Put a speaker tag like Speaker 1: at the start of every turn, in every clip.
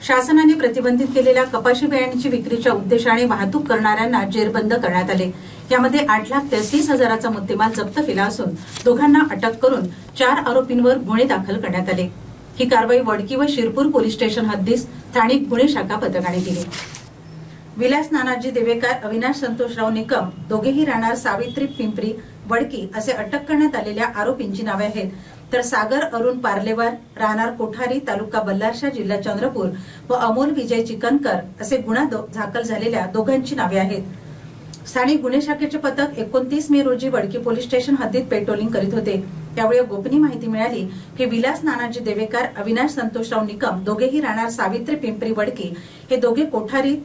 Speaker 1: शासनाने प्रतिबंधित केलेल्या कपाशी बियाण्यांची विक्रीच्या उद्देशाने वाहतूक करणाऱ्यांना जेरबंद करण्यात आले। यामध्ये 8,33,000चा मुद्देमाल जप्त केला असून दोघांना अटक करून 4 आरोपींवर गुन्हे दाखल करण्यात आले। ही कारवाई वडकी व शिरपूर पोलीस स्टेशन हद्दीत स्थानिक गुन्हे शाखा पथकाने केली। विलास नानाजी देवेकर, अविनाश संतोषराव निकम दोघेही राहणार सावित्री पिंपरी वडकी असे अटक करण्यात आलेल्या आरोपींची नावे आहेत। तर सागर अरुण पार्लेवार राहणार कोठारी तालुका बल्लारशा जिल्हा चंद्रपूर व अमोल विजय चिकनकर असे गुन्हा दाखल झालेल्या दोघांची नावे आहेत। स्थानिक गुन्हे शाखेचे पथक 29 मे रोजी वडकी पोलीस स्टेशन हद्दीत पेट्रोलिंग करीत होते। त्यावेळी गोपनीय माहिती मिळाली की विलास नानाजी देवेकर, अविनाश संतोषराव निकम दोघेही राहणार सावित्री पिंपरी वडकी हे दोघे कोठारी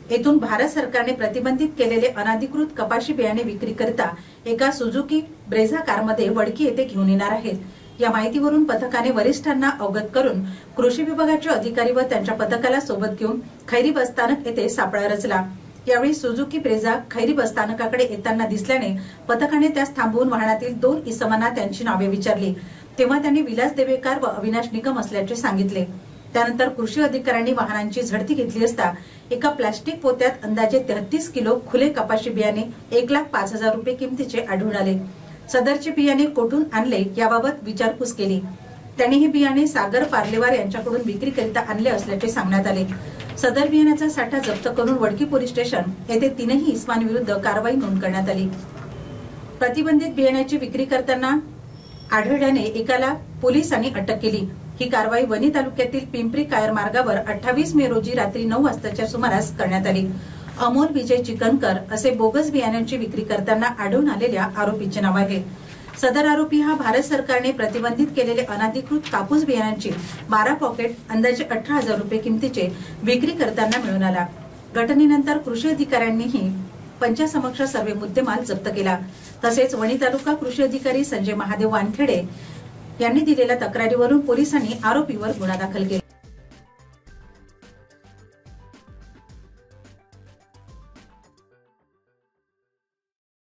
Speaker 1: येथून भारत सरकारने प्रतिबंधित केलेले अनधिकृत कपाशी बियाणे विक्री करता एका सुझुकी ब्रेझा कारमध्ये वडकी येथे घेऊन येणार आहेत। या माहितीवरून पथकाने वरिष्ठांना अवगत करून कृषी विभागाचे अधिकारी व त्यांच्या पथकाला सोबत घेऊन खैरी बसस्थानक येथे सापळा रचला। यावेळी सुझुकी ब्रेझा खैरी बसस्थानकाकडे येताना दिसल्याने पथकाने त्यास थांबवून वाहनातील 2 इसमांना त्यांची नावे विचारली। तेव्हा त्यांनी विलास देवेकर व अविनाश निकम असल्याचे सांगितले। त्यानंतर कृषी अधिकाऱ्यांनी वाहनांची झडती घेतली असता एका प्लास्टिक पोत्यात अंदाजे 33 किलो खुले कपाशी बियाणे 1,05,000 रुपये किमतीचे आढळून आले। सदरचे बियाणे कोठून आणले याबाबत विचारपूस केली। त्यांनी हे बियाणे सागर पार्लेवार यांच्याकडून विक्रीकरिता आणले असल्याचे सांगण्यात आले। सदर बियाण्याचा साठा जप्त करून वडकी पोलीस स्टेशन येथे 3 इसमांविरुद्ध कारवाई नोंद करण्यात आली। प्रतिबंधित बियाण्याची विक्री करताना आढळल्याने एकाला पोलिसांनी अटक केली। ही कारवाई वणी तालुक्यातील पिंपरी कायर मार्गावर 28 मे रोजी रात्री 9 वाजताच्या सुमारास करण्यात आली। अमोल विजय चिकनकर असे बोगस बियाण्यांची विक्री करताना आढळून आलेल्या आरोपीचे नाव आहे। सदर आरोपी हा भारत सरकारने प्रतिबंधित केलेले अनधिकृत कापूस बियाण्यांची 12 पॉकेट अंदाजे 18,000 रुपये किमतीचे विक्री करताना मिळून आला। घटनेनंतर कृषी अधिकाऱ्यांनीही पंचासमक्ष सर्व मुद्देमाल जप्त केला। तसेच वणी तालुका कृषी अधिकारी संजय महादेव वानखेडे यांनी दिलेल्या तक्रारीवरून पोलिसांनी आरोपीवर गुन्हा दाखल केला।